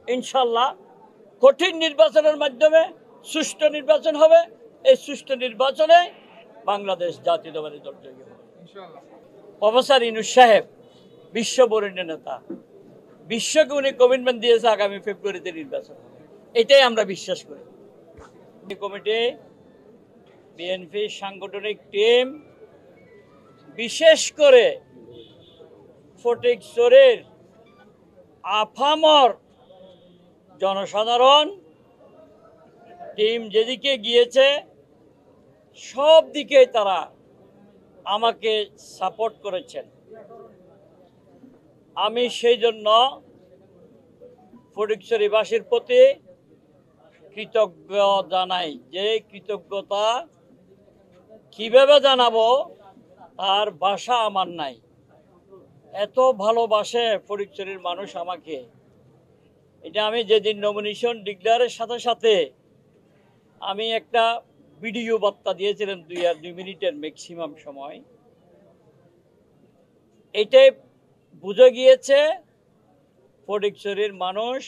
ইনশাল্লাহ কঠিন নির্বাচনের মাধ্যমে সুষ্ঠু নির্বাচন হবে। এই সুষ্ঠু নির্বাচনে বাংলাদেশ জাতীয়তাবাদী দল জয়ী হবে ইনশাআল্লাহ। প্রফেসর ইউনূস সাহেব বিশ্ববরেণ্য নেতা, বিশ্বকে উনি কমিটমেন্ট দিয়েছে আগামী ফেব্রুয়ারিতে নির্বাচন হবে, এটাই আমরা বিশ্বাস করি। কমিটি, বিএনপি সাংগঠনিক টিম, বিশেষ করে ফটিকছড়ির আফামর জনসাধারণ টিম যেদিকে গিয়েছে সব দিকে তারা আমাকে সাপোর্ট করেছেন। আমি সেই জন্য ফটিকছড়িবাসীর প্রতি কৃতজ্ঞ জানাই। যে কৃতজ্ঞতা কিভাবে জানাবো তার ভাষা আমার নাই। এত ভালোবাসে ফটিকছড়ির মানুষ আমাকে। এটা আমি যেদিন নমিনেশন ডিক্লেয়ারের সাথে সাথে আমি একটা ভিডিও বার্তা দিয়েছিলাম 2 মিনিটের ম্যাক্সিমাম সময়। এটাই বুঝে গিয়েছে ফটিকছড়ির মানুষ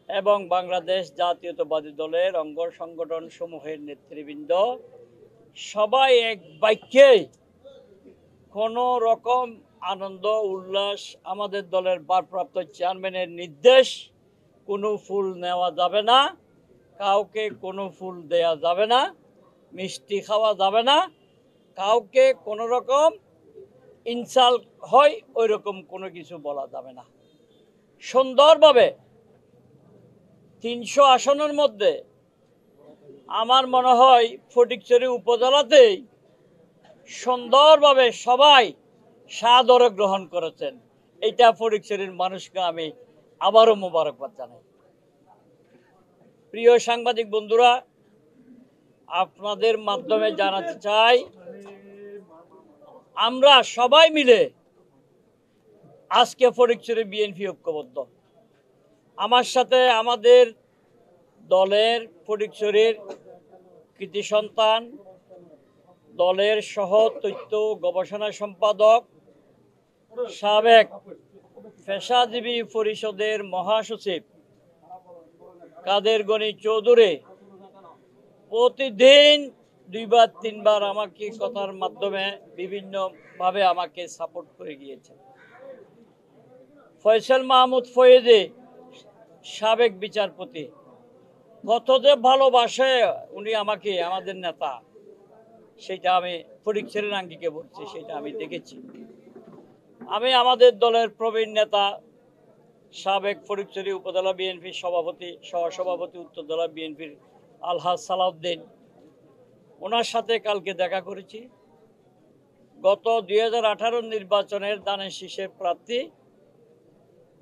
এবং বাংলাদেশ জাতীয়তাবাদী দলের অঙ্গ সংগঠন সমূহের নেতৃবৃন্দ সবাই এক বাক্যে কোনো রকম আনন্দ উল্লাস, আমাদের দলের ভারপ্রাপ্ত চেয়ারম্যানের নির্দেশ, কোনো ফুল নেওয়া যাবে না, কাউকে কোনো ফুল দেয়া যাবে না, মিষ্টি খাওয়া যাবে না, কাউকে কোনো রকম ইনসাল্ট হয় ওই রকম কোনো কিছু বলা যাবে না। সুন্দরভাবে 300 আসনের মধ্যে আমার মনে হয় ফটিকছড়ি উপজেলাতেই সুন্দরভাবে সবাই সাদরে গ্রহণ করেছেন। এটা ফটিকছড়ির মানুষকে আমি আবারও মোবারকবাদ জানাই। প্রিয় সাংবাদিক বন্ধুরা, আপনাদের মাধ্যমে জানাতে চাই, আমরা সবাই মিলে আজকে ফটিকছড়ি বিএনপি ঐক্যবদ্ধ। আমার সাথে আমাদের দলের ফটিকছড়ির কৃতি সন্তান, দলের সহ তথ্য গবেষণা সম্পাদক, সাবেক পেশাজীবী পরিষদের মহাসচিব কাদের গনি চৌধুরী প্রতিদিন 2-3 বার আমাকে কথার মাধ্যমে বিভিন্নভাবে আমাকে সাপোর্ট করে গিয়েছেন। ফয়সাল মাহমুদ ফয়েজী সাবেক বিচারপতি, কত যে ভালোবাসে উনি আমাকে, আমাদের নেতা, সেটা আমি ফটিকছড়ির আঙ্গিকে বলছি, সেটা আমি দেখেছি। আমি আমাদের দলের প্রবীণ নেতা, সাবেক ফটিকছড়ি উপজেলা বিএনপির সভাপতি, সহসভাপতি উত্তরজেলা বিএনপির আলহাজ সালাউদ্দিন, ওনার সাথে কালকে দেখা করেছি। গত 2018 নির্বাচনের দানের শীষের প্রার্থী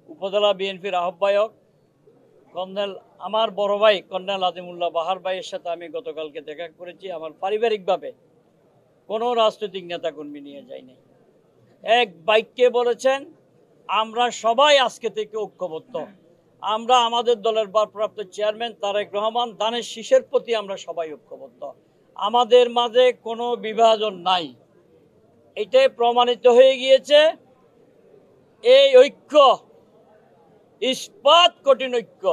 উপজেলা বিএনপির আহ্বায়ক কর্নেল, আমার বড় ভাই কর্নেল আজিমুল্লাহ বাহার ভাইয়ের সাথে আমি গতকালকে দেখা করেছি। আমার পারিবারিকভাবে কোনো রাজনৈতিক নেতাকর্মী নিয়ে যায়নি। এক বাক্যে বলেছেন, আমরা সবাই আজকে থেকে ঐক্যবদ্ধ। আমরা আমাদের দলের ভারপ্রাপ্ত চেয়ারম্যান তারেক রহমান দানের শীষের প্রতি আমরা সবাই ঐক্যবদ্ধ। আমাদের মাঝে কোনো বিভাজন নাই। এটাই প্রমাণিত হয়ে গিয়েছে। এই ঐক্য ইস্পাত কঠিন ঐক্য,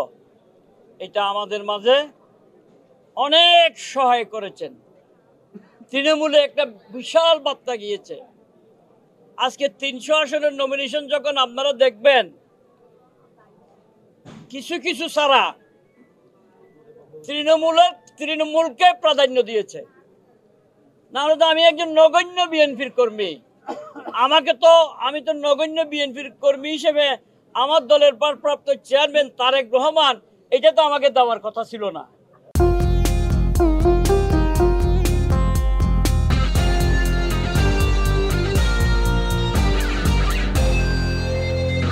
এটা আমাদের মাঝে অনেক সহায় করেছেন। তৃণমূলে একটা বিশাল বার্তা গিয়েছে। আজকে 300 আসনের নমিনেশন যখন আপনারা দেখবেন, কিছু কিছু ছাড়া তৃণমূলকে প্রাধান্য দিয়েছে। নাহলে তো আমি একজন নগণ্য বিএনপির কর্মী, আমি তো নগণ্য বিএনপির কর্মী হিসেবে আমার দলের ভারপ্রাপ্ত চেয়ারম্যান তারেক রহমান, এটা তো আমাকে দেওয়ার কথা ছিল না।